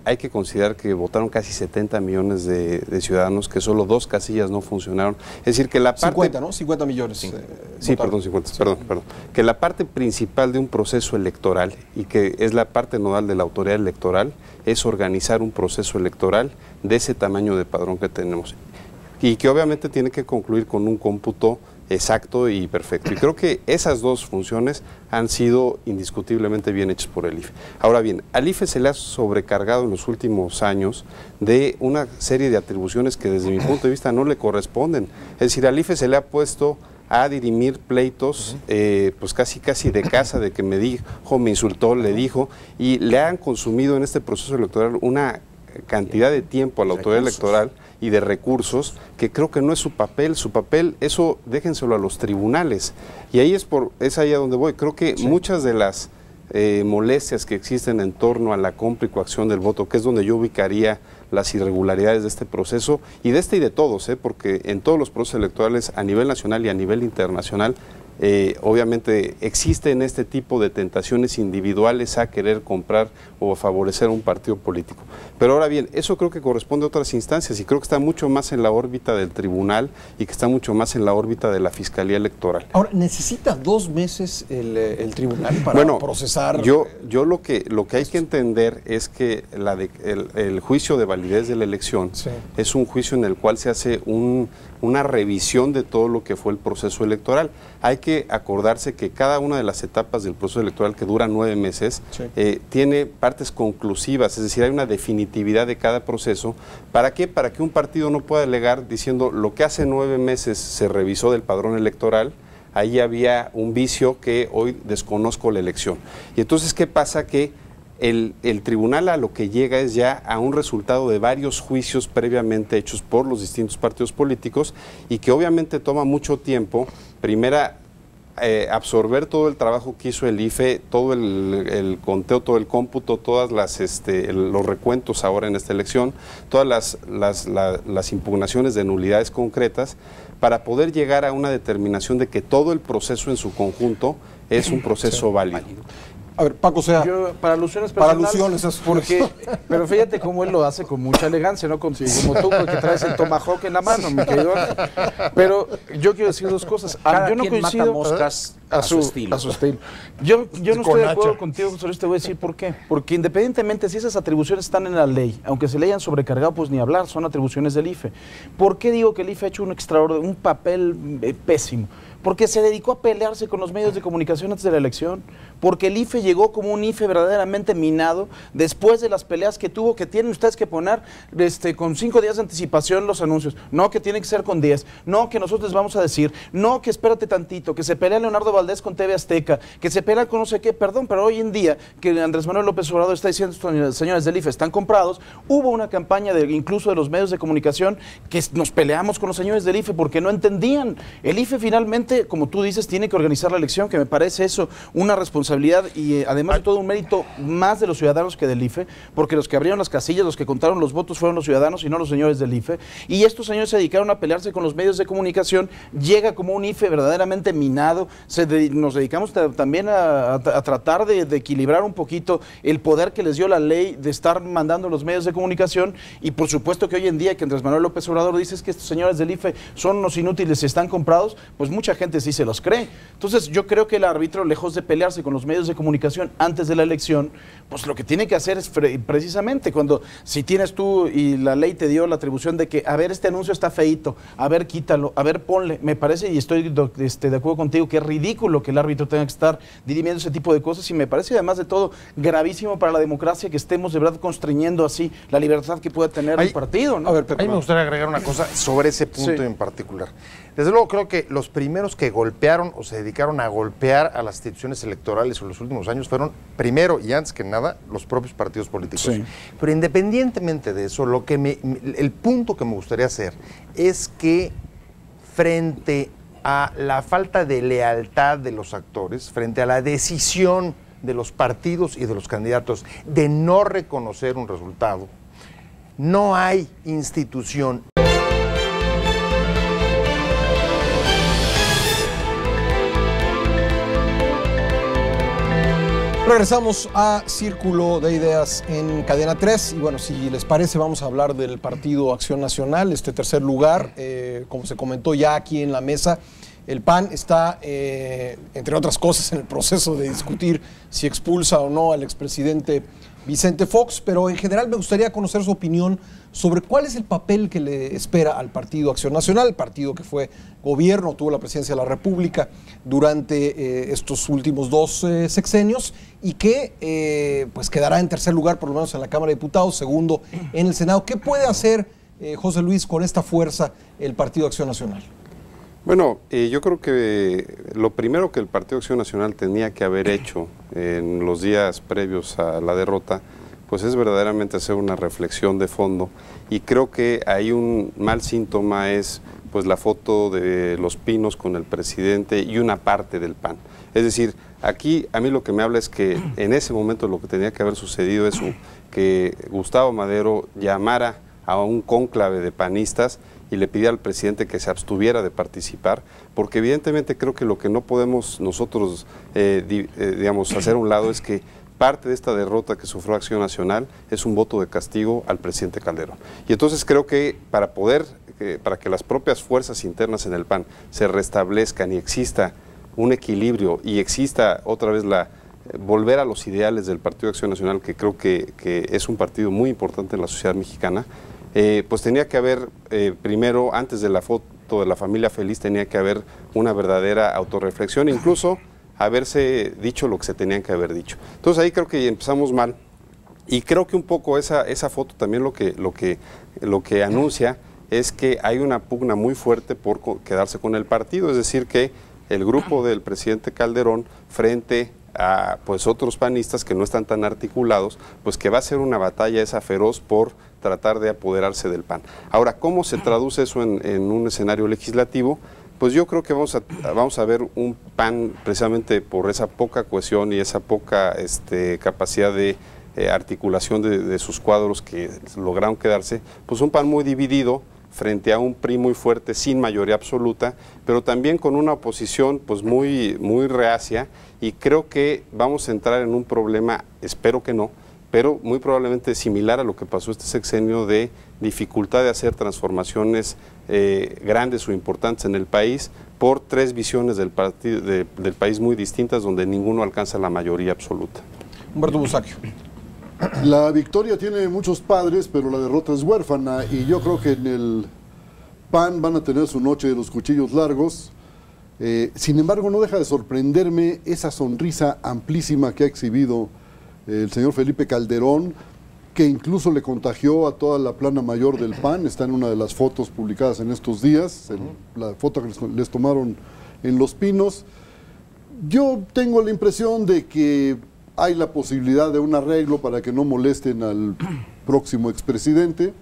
[SPEAKER 7] Hay que considerar que votaron casi 70 millones de ciudadanos, que solo 2 casillas no funcionaron. Es decir, que la parte...
[SPEAKER 2] 50, ¿no? 50 millones.
[SPEAKER 7] Sí, perdón, 50, perdón. Que la parte principal de un proceso electoral, y que es la parte nodal de la autoridad electoral, es organizar un proceso electoral de ese tamaño de padrón que tenemos. Y que obviamente tiene que concluir con un cómputo exacto y perfecto. Y creo que esas 2 funciones han sido indiscutiblemente bien hechas por el IFE. Ahora bien, al IFE se le ha sobrecargado en los últimos años de una serie de atribuciones que desde mi punto de vista no le corresponden. Es decir, al IFE se le ha puesto a dirimir pleitos, pues casi de casa, de que me dijo, me insultó, le dijo, y le han consumido en este proceso electoral una cantidad de tiempo a la autoridad electoral y de recursos, que creo que no es su papel. Su papel, eso déjenselo a los tribunales. Y ahí es ahí a donde voy. Creo que muchas de las molestias que existen en torno a la compra y coacción del voto, que es donde yo ubicaría las irregularidades de este proceso, y de todos, porque en todos los procesos electorales a nivel nacional y a nivel internacional, obviamente existen este tipo de tentaciones individuales a querer comprar o a favorecer a un partido político. Pero ahora bien, eso creo que corresponde a otras instancias y creo que está mucho más en la órbita del tribunal y que está mucho más en la órbita de la Fiscalía Electoral.
[SPEAKER 2] Ahora, ¿necesita 2 meses el tribunal para procesar?
[SPEAKER 7] Yo lo que hay que entender es que el juicio de validez de la elección es un juicio en el cual se hace una revisión de todo lo que fue el proceso electoral. Hay que acordarse que cada una de las etapas del proceso electoral, que dura 9 meses, tiene partes conclusivas, es decir, hay una definitividad de cada proceso. ¿Para qué? Para que un partido no pueda alegar diciendo lo que hace 9 meses se revisó del padrón electoral, ahí había un vicio que hoy desconozco la elección. Y entonces, ¿qué pasa? Que el tribunal a lo que llega es ya a un resultado de varios juicios previamente hechos por los distintos partidos políticos y que obviamente toma mucho tiempo, primera, absorber todo el trabajo que hizo el IFE, todo el conteo, todo el cómputo, todas los recuentos ahora en esta elección, todas las impugnaciones de nulidades concretas, para poder llegar a una determinación de que todo el proceso en su conjunto es un proceso válido.
[SPEAKER 2] A ver, Paco,
[SPEAKER 3] para alusiones personales, pero fíjate cómo él lo hace con mucha elegancia, ¿no? Como tú, porque traes el tomahawk en la mano, mi querido. Pero yo quiero decir 2 cosas.
[SPEAKER 4] Yo no coincido mata moscas a su estilo.
[SPEAKER 3] Yo no estoy de acuerdo contigo, José Luis, te voy a decir por qué. Porque independientemente si esas atribuciones están en la ley, aunque se le hayan sobrecargado, pues ni hablar, son atribuciones del IFE. ¿Por qué digo que el IFE ha hecho un papel pésimo? Porque se dedicó a pelearse con los medios de comunicación antes de la elección, porque el IFE llegó como un IFE verdaderamente minado después de las peleas que tuvo, que tienen ustedes que poner con 5 días de anticipación los anuncios, no que tiene que ser con 10, no que nosotros les vamos a decir, no que espérate tantito, que se pelea Leonardo Valdés con TV Azteca, que se pelea con no sé qué, perdón, pero hoy en día que Andrés Manuel López Obrador está diciendo, señores del IFE están comprados, hubo una campaña incluso de los medios de comunicación que nos peleamos con los señores del IFE porque no entendían. El IFE finalmente, como tú dices, tiene que organizar la elección, que me parece eso una responsabilidad y además de todo un mérito más de los ciudadanos que del IFE, porque los que abrieron las casillas, los que contaron los votos fueron los ciudadanos y no los señores del IFE, y estos señores se dedicaron a pelearse con los medios de comunicación, llega como un IFE verdaderamente minado, nos dedicamos también a tratar de equilibrar un poquito el poder que les dio la ley de estar mandando los medios de comunicación, y por supuesto que hoy en día que Andrés Manuel López Obrador dice que estos señores del IFE son unos inútiles y están comprados, pues mucha gente sí se los cree. Entonces yo creo que el árbitro, lejos de pelearse con los medios de comunicación antes de la elección, pues lo que tiene que hacer es precisamente si tienes tú y la ley te dio la atribución de que, a ver, este anuncio está feíto, a ver, quítalo, a ver, ponle, me parece, y estoy de acuerdo contigo, que es ridículo que el árbitro tenga que estar dirimiendo ese tipo de cosas, y me parece además de todo gravísimo para la democracia que estemos de verdad constreñendo así la libertad que puede tener un partido, ¿no?
[SPEAKER 6] A ver, Pepe, a mí me gustaría agregar una cosa sobre ese punto en particular. Desde luego creo que los primeros que golpearon o se dedicaron a golpear a las instituciones electorales en los últimos años fueron, primero y antes que nada, los propios partidos políticos. Sí. Pero independientemente de eso, el punto que me gustaría hacer es que frente a la falta de lealtad de los actores, frente a la decisión de los partidos y de los candidatos de no reconocer un resultado, no hay institución.
[SPEAKER 2] Regresamos a Círculo de Ideas en Cadena 3 y bueno, si les parece vamos a hablar del Partido Acción Nacional, tercer lugar, como se comentó ya aquí en la mesa, el PAN está, entre otras cosas, en el proceso de discutir si expulsa o no al expresidente Vicente Fox, pero en general me gustaría conocer su opinión sobre cuál es el papel que le espera al Partido Acción Nacional, el partido que fue gobierno, tuvo la presidencia de la República durante estos últimos 2 sexenios y que pues quedará en tercer lugar por lo menos en la Cámara de Diputados, segundo en el Senado. ¿Qué puede hacer, José Luis, con esta fuerza el Partido Acción Nacional?
[SPEAKER 7] Bueno, yo creo que lo primero que el Partido Acción Nacional tenía que haber hecho en los días previos a la derrota, pues es verdaderamente hacer una reflexión de fondo, y creo que ahí un mal síntoma es pues la foto de Los Pinos con el presidente y una parte del PAN. Es decir, aquí a mí lo que me habla es que en ese momento lo que tenía que haber sucedido es que Gustavo Madero llamara a un cónclave de panistas y le pedí al presidente que se abstuviera de participar, porque evidentemente creo que lo que no podemos nosotros, digamos, hacer a un lado es que parte de esta derrota que sufrió Acción Nacional es un voto de castigo al presidente Calderón. Y entonces creo que para que las propias fuerzas internas en el PAN se restablezcan y exista un equilibrio y exista otra vez volver a los ideales del Partido de Acción Nacional, que creo que es un partido muy importante en la sociedad mexicana, pues tenía que haber, primero, antes de la foto de la familia feliz, tenía que haber una verdadera autorreflexión, incluso haberse dicho lo que se tenían que haber dicho. Entonces ahí creo que empezamos mal, y creo que un poco esa foto también lo que anuncia es que hay una pugna muy fuerte por quedarse con el partido, es decir, que el grupo del presidente Calderón frente a pues otros panistas que no están tan articulados, pues que va a ser una batalla esa feroz por tratar de apoderarse del PAN. Ahora, ¿cómo se traduce eso en un escenario legislativo? Pues yo creo que vamos a ver un PAN, precisamente por esa poca cohesión y esa poca capacidad de articulación de sus cuadros que lograron quedarse, pues un PAN muy dividido frente a un PRI muy fuerte, sin mayoría absoluta, pero también con una oposición pues muy reacia, y creo que vamos a entrar en un problema, espero que no, pero muy probablemente similar a lo que pasó este sexenio, de dificultad de hacer transformaciones grandes o importantes en el país por tres visiones del país muy distintas, donde ninguno alcanza la mayoría absoluta.
[SPEAKER 2] Humberto Busacchio.
[SPEAKER 5] La victoria tiene muchos padres, pero la derrota es huérfana, y yo creo que en el PAN van a tener su noche de los cuchillos largos. Sin embargo, no deja de sorprenderme esa sonrisa amplísima que ha exhibido el señor Felipe Calderón, que incluso le contagió a toda la plana mayor del PAN. Está en una de las fotos publicadas en estos días, la foto que les tomaron en Los Pinos. Yo tengo la impresión de que hay la posibilidad de un arreglo para que no molesten al próximo expresidente,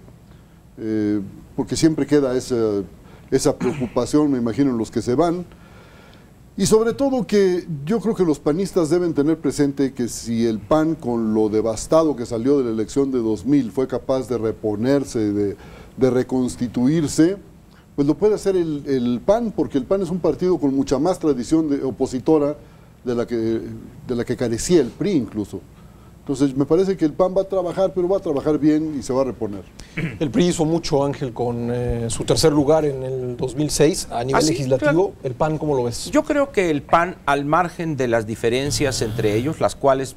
[SPEAKER 5] porque siempre queda esa preocupación, me imagino, en los que se van. Y sobre todo que yo creo que los panistas deben tener presente que si el PAN, con lo devastado que salió de la elección de 2000, fue capaz de reponerse, de reconstituirse, pues lo puede hacer el PAN, porque el PAN es un partido con mucha más tradición opositora de la que carecía el PRI incluso. Entonces me parece que el PAN va a trabajar, pero va a trabajar bien y se va a reponer.
[SPEAKER 2] El PRI hizo mucho, Ángel, con su tercer lugar en el 2006 a nivel legislativo. Claro. ¿El PAN cómo lo ves?
[SPEAKER 4] Yo creo que el PAN, al margen de las diferencias entre ellos, las cuales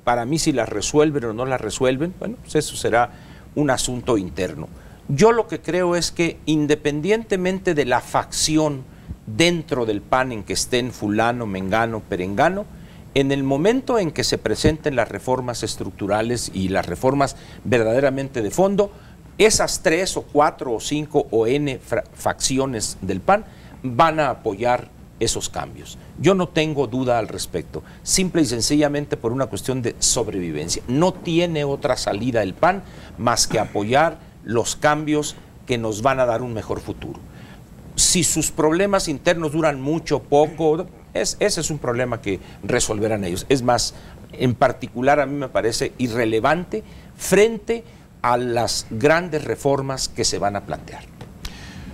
[SPEAKER 4] para mí si las resuelven o no las resuelven, bueno, pues eso será un asunto interno. Yo lo que creo es que independientemente de la facción dentro del PAN en que estén fulano, mengano, perengano, en el momento en que se presenten las reformas estructurales y las reformas verdaderamente de fondo, esas 3 o 4 o 5 o N facciones del PAN van a apoyar esos cambios. Yo no tengo duda al respecto, simple y sencillamente por una cuestión de sobrevivencia. No tiene otra salida el PAN más que apoyar los cambios que nos van a dar un mejor futuro. Si sus problemas internos duran mucho, poco, ese es un problema que resolverán ellos. Es más, en particular a mí me parece irrelevante frente a las grandes reformas que se van a plantear.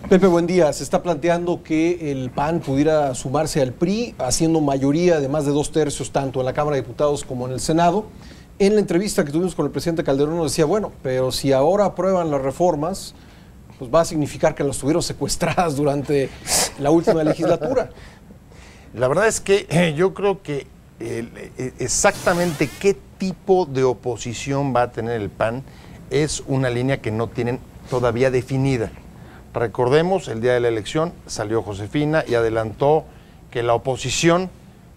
[SPEAKER 2] Pepe, buen día. Se está planteando que el PAN pudiera sumarse al PRI, haciendo mayoría de más de 2/3 tanto en la Cámara de Diputados como en el Senado. En la entrevista que tuvimos con el presidente Calderón nos decía, bueno, pero si ahora aprueban las reformas, pues va a significar que las tuvieron secuestradas durante la última legislatura.
[SPEAKER 6] La verdad es que yo creo que exactamente qué tipo de oposición va a tener el PAN es una línea que no tienen todavía definida. Recordemos, el día de la elección salió Josefina y adelantó que la oposición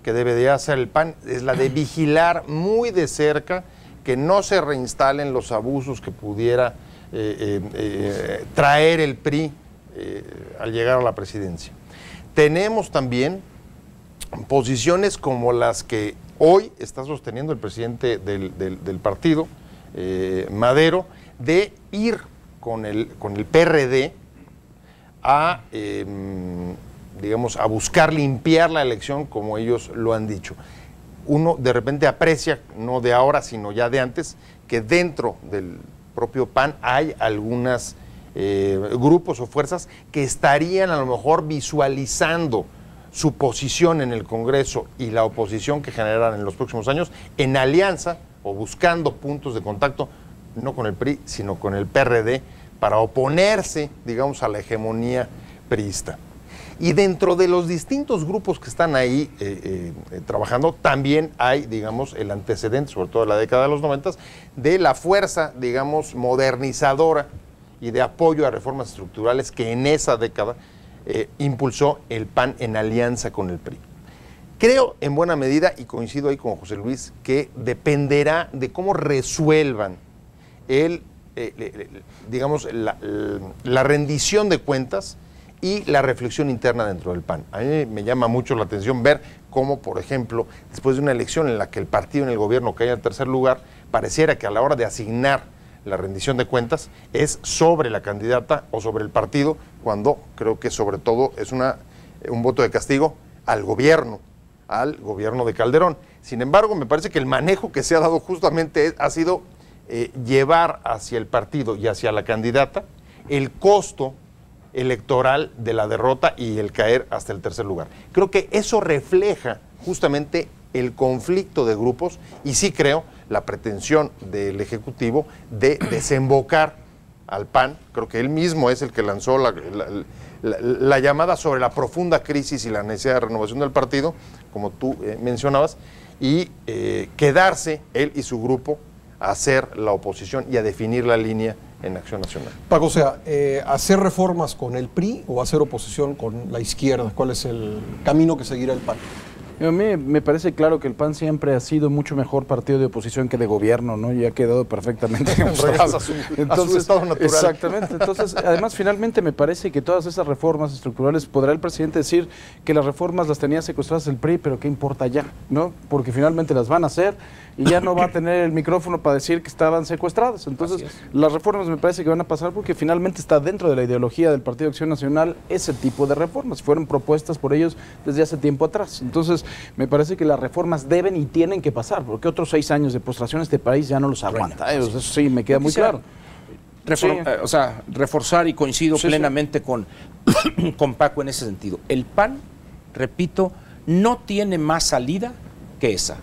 [SPEAKER 6] que debe de hacer el PAN es la de vigilar muy de cerca que no se reinstalen los abusos que pudiera traer el PRI al llegar a la presidencia. Tenemos también posiciones como las que hoy está sosteniendo el presidente del partido, Madero, de ir con el PRD a, digamos, a buscar limpiar la elección, como ellos lo han dicho. Uno de repente aprecia, no de ahora, sino ya de antes, que dentro del propio PAN hay algunas grupos o fuerzas que estarían a lo mejor visualizando su posición en el Congreso y la oposición que generarán en los próximos años en alianza o buscando puntos de contacto, no con el PRI, sino con el PRD, para oponerse, digamos, a la hegemonía priista. Y dentro de los distintos grupos que están ahí trabajando, también hay, digamos, el antecedente, sobre todo en la década de los 90, de la fuerza, digamos, modernizadora y de apoyo a reformas estructurales que en esa década impulsó el PAN en alianza con el PRI. Creo, en buena medida, y coincido ahí con José Luis, que dependerá de cómo resuelvan digamos, la rendición de cuentas y la reflexión interna dentro del PAN. A mí me llama mucho la atención ver cómo, por ejemplo, después de una elección en la que el partido en el gobierno cae en tercer lugar, pareciera que a la hora de asignar la rendición de cuentas es sobre la candidata o sobre el partido, cuando creo que sobre todo es un voto de castigo al gobierno de Calderón. Sin embargo, me parece que el manejo que se ha dado justamente ha sido llevar hacia el partido y hacia la candidata el costo electoral de la derrota y el caer hasta el tercer lugar. Creo que eso refleja justamente el conflicto de grupos y sí creo la pretensión del Ejecutivo de desembocar al PAN. Creo que él mismo es el que lanzó la llamada sobre la profunda crisis y la necesidad de renovación del partido, como tú mencionabas, y quedarse él y su grupo a hacer la oposición y a definir la línea en Acción Nacional.
[SPEAKER 2] Paco, o sea, ¿hacer reformas con el PRI o hacer oposición con la izquierda? ¿Cuál es el camino que seguirá el PAN?
[SPEAKER 3] A mí me parece claro que el PAN siempre ha sido mucho mejor partido de oposición que de gobierno, ¿no? Y ha quedado perfectamente demostrado.
[SPEAKER 6] A su estado natural.
[SPEAKER 3] Exactamente. Entonces, además, finalmente me parece que todas esas reformas estructurales, podrá el presidente decir que las reformas las tenía secuestradas el PRI, pero ¿qué importa ya? ¿No? Porque finalmente las van a hacer y ya no va a tener el micrófono para decir que estaban secuestradas. Entonces, las reformas me parece que van a pasar porque finalmente está dentro de la ideología del Partido de Acción Nacional ese tipo de reformas. Fueron propuestas por ellos desde hace tiempo atrás. Entonces, me parece que las reformas deben y tienen que pasar, porque otros 6 años de postración este país ya no los aguanta. Eso sí, me queda muy claro.
[SPEAKER 4] O sea, reforzar, y coincido plenamente con Paco en ese sentido. El PAN, repito, no tiene más salida que esa.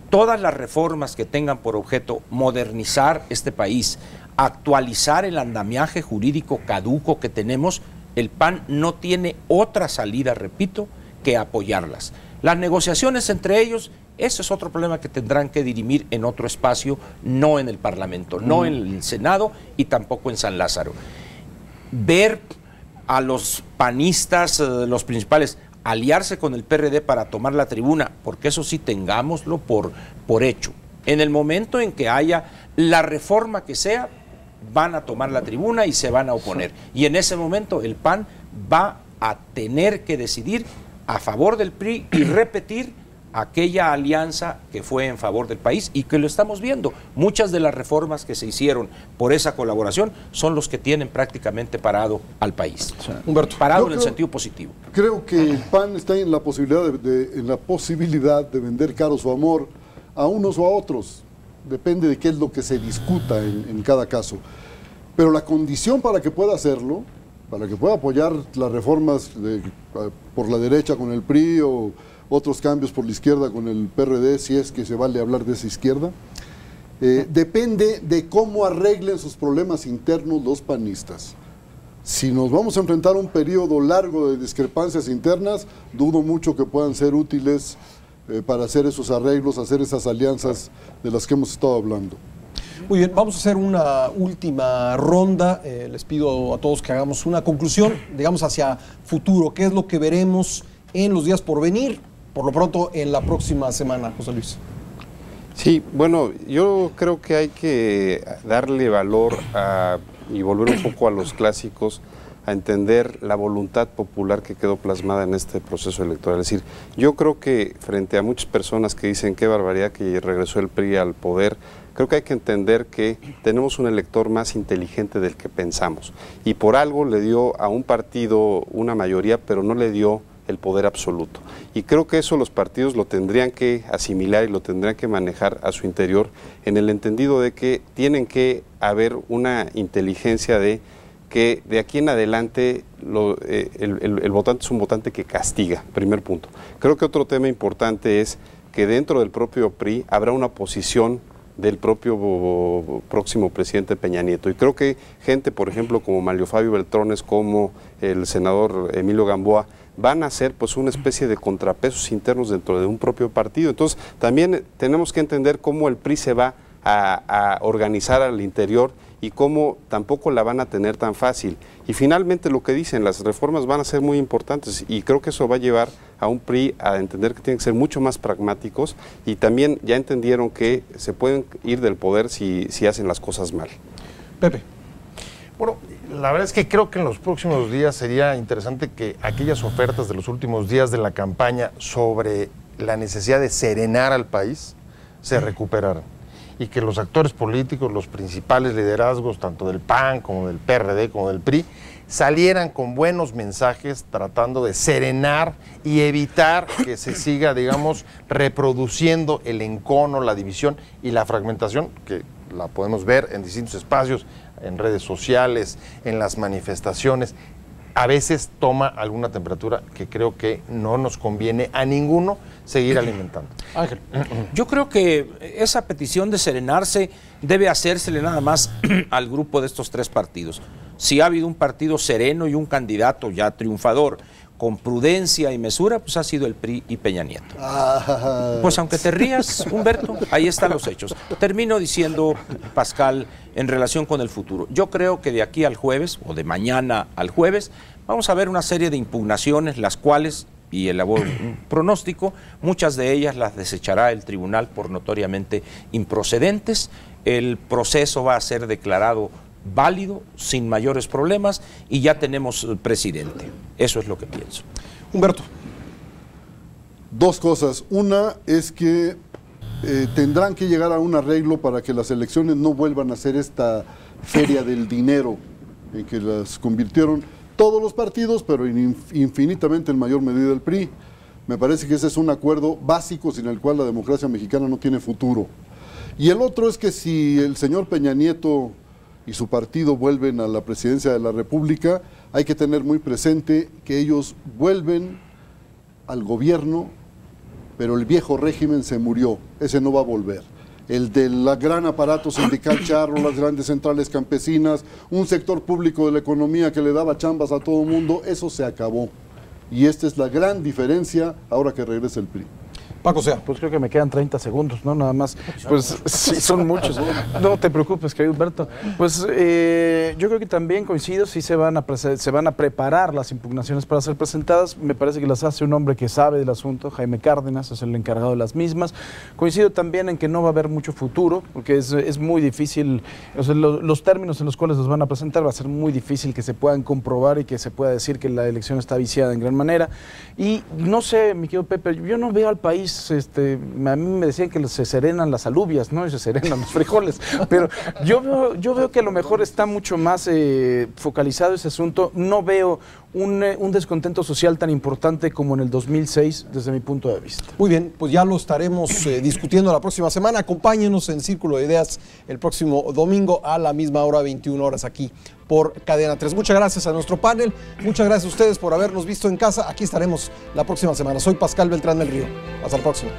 [SPEAKER 4] Todas las reformas que tengan por objeto modernizar este país, actualizar el andamiaje jurídico caduco que tenemos, el PAN no tiene otra salida, repito, que apoyarlas. Las negociaciones entre ellos, eso es otro problema que tendrán que dirimir en otro espacio, no en el Parlamento, no en el Senado y tampoco en San Lázaro. Ver a los panistas, los principales, aliarse con el PRD para tomar la tribuna, porque eso sí tengámoslo por hecho. En el momento en que haya la reforma que sea, van a tomar la tribuna y se van a oponer. Y en ese momento el PAN va a tener que decidir a favor del PRI y repetir aquella alianza que fue en favor del país y que lo estamos viendo. Muchas de las reformas que se hicieron por esa colaboración son los que tienen prácticamente parado al país.
[SPEAKER 2] Humberto,
[SPEAKER 4] parado en el sentido positivo.
[SPEAKER 5] Creo que el PAN está en la posibilidad de vender caro su amor a unos o a otros. Depende de qué es lo que se discuta en cada caso. Pero la condición para que pueda hacerlo, para que pueda apoyar las reformas por la derecha con el PRI o otros cambios por la izquierda con el PRD, si es que se vale hablar de esa izquierda, depende de cómo arreglen sus problemas internos los panistas. Si nos vamos a enfrentar a un periodo largo de discrepancias internas, dudo mucho que puedan ser útiles para hacer esos arreglos, hacer esas alianzas de las que hemos estado hablando.
[SPEAKER 2] Muy bien, vamos a hacer una última ronda. Les pido a todos que hagamos una conclusión, digamos, hacia futuro. ¿Qué es lo que veremos en los días por venir? Por lo pronto, en la próxima semana, José Luis.
[SPEAKER 7] Sí, bueno, yo creo que hay que darle valor y volver un poco a los clásicos, a entender la voluntad popular que quedó plasmada en este proceso electoral. Es decir, yo creo que frente a muchas personas que dicen qué barbaridad que regresó el PRI al poder, creo que hay que entender que tenemos un elector más inteligente del que pensamos. Y por algo le dio a un partido una mayoría, pero no le dio el poder absoluto. Y creo que eso los partidos lo tendrían que asimilar y lo tendrían que manejar a su interior, en el entendido de que tienen que haber una inteligencia de que de aquí en adelante el votante es un votante que castiga, primer punto. Creo que otro tema importante es que dentro del propio PRI habrá una posición del propio próximo presidente Peña Nieto. Y creo que gente, por ejemplo, como Mario Fabio Beltrones, como el senador Emilio Gamboa, van a ser pues una especie de contrapesos internos dentro de un propio partido. Entonces, también tenemos que entender cómo el PRI se va a organizar al interior y cómo tampoco la van a tener tan fácil. Y finalmente lo que dicen, las reformas van a ser muy importantes y creo que eso va a llevar a un PRI a entender que tienen que ser mucho más pragmáticos y también ya entendieron que se pueden ir del poder si hacen las cosas mal.
[SPEAKER 2] Pepe.
[SPEAKER 6] Bueno, la verdad es que creo que en los próximos días sería interesante que aquellas ofertas de los últimos días de la campaña sobre la necesidad de serenar al país se recuperaran y que los actores políticos, los principales liderazgos, tanto del PAN como del PRD como del PRI, salieran con buenos mensajes tratando de serenar y evitar que se siga, digamos, reproduciendo el encono, la división y la fragmentación, que la podemos ver en distintos espacios, en redes sociales, en las manifestaciones. A veces toma alguna temperatura que creo que no nos conviene a ninguno seguir alimentando.
[SPEAKER 2] Ángel.
[SPEAKER 4] Yo creo que esa petición de serenarse debe hacérsele nada más al grupo de estos tres partidos. Si ha habido un partido sereno y un candidato ya triunfador, con prudencia y mesura, pues ha sido el PRI y Peña Nieto. Pues aunque te rías, Humberto, ahí están los hechos. Termino diciendo, Pascal, en relación con el futuro. Yo creo que de aquí al jueves, o de mañana al jueves, vamos a ver una serie de impugnaciones, las cuales, y elaboro un pronóstico, muchas de ellas las desechará el tribunal por notoriamente improcedentes. El proceso va a ser declarado válido, sin mayores problemas, y ya tenemos presidente. Eso es lo que pienso.
[SPEAKER 2] Humberto.
[SPEAKER 5] Dos cosas. Una es que tendrán que llegar a un arreglo para que las elecciones no vuelvan a ser esta feria del dinero en que las convirtieron todos los partidos, pero infinitamente en mayor medida el PRI. Me parece que ese es un acuerdo básico sin el cual la democracia mexicana no tiene futuro. Y el otro es que si el señor Peña Nieto y su partido vuelven a la presidencia de la República, hay que tener muy presente que ellos vuelven al gobierno, pero el viejo régimen se murió, ese no va a volver. El del gran aparato sindical charro, las grandes centrales campesinas, un sector público de la economía que le daba chambas a todo el mundo, eso se acabó. Y esta es la gran diferencia ahora que regresa el PRI.
[SPEAKER 2] Paco Sea.
[SPEAKER 3] Pues creo que me quedan 30 segundos, ¿no? Nada más. Pues sí, son muchos. No te preocupes, querido Humberto. Pues yo creo que también coincido, sí se van a preparar las impugnaciones para ser presentadas. Me parece que las hace un hombre que sabe del asunto, Jaime Cárdenas, es el encargado de las mismas. Coincido también en que no va a haber mucho futuro, porque es muy difícil, o sea, los términos en los cuales los van a presentar va a ser muy difícil que se puedan comprobar y que se pueda decir que la elección está viciada en gran manera. Y no sé, mi querido Pepe, yo no veo al país. A mí me decían que se serenan las alubias, ¿no? Y se serenan los frijoles, pero yo veo que a lo mejor está mucho más focalizado ese asunto. No veo un descontento social tan importante como en el 2006 desde mi punto de vista.
[SPEAKER 2] Muy bien, pues ya lo estaremos discutiendo la próxima semana. Acompáñenos en Círculo de Ideas el próximo domingo a la misma hora, 21 horas aquí por Cadena 3. Muchas gracias a nuestro panel, muchas gracias a ustedes por habernos visto en casa. Aquí estaremos la próxima semana. Soy Pascal Beltrán del Río. Hasta la próxima.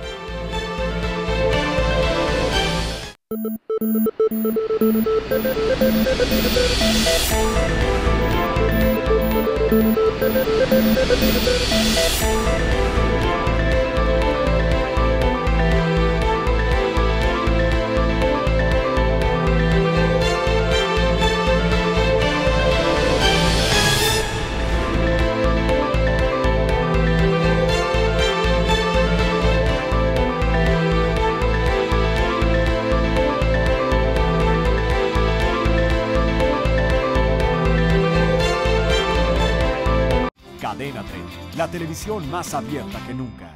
[SPEAKER 1] Cadena 30, la televisión más abierta que nunca.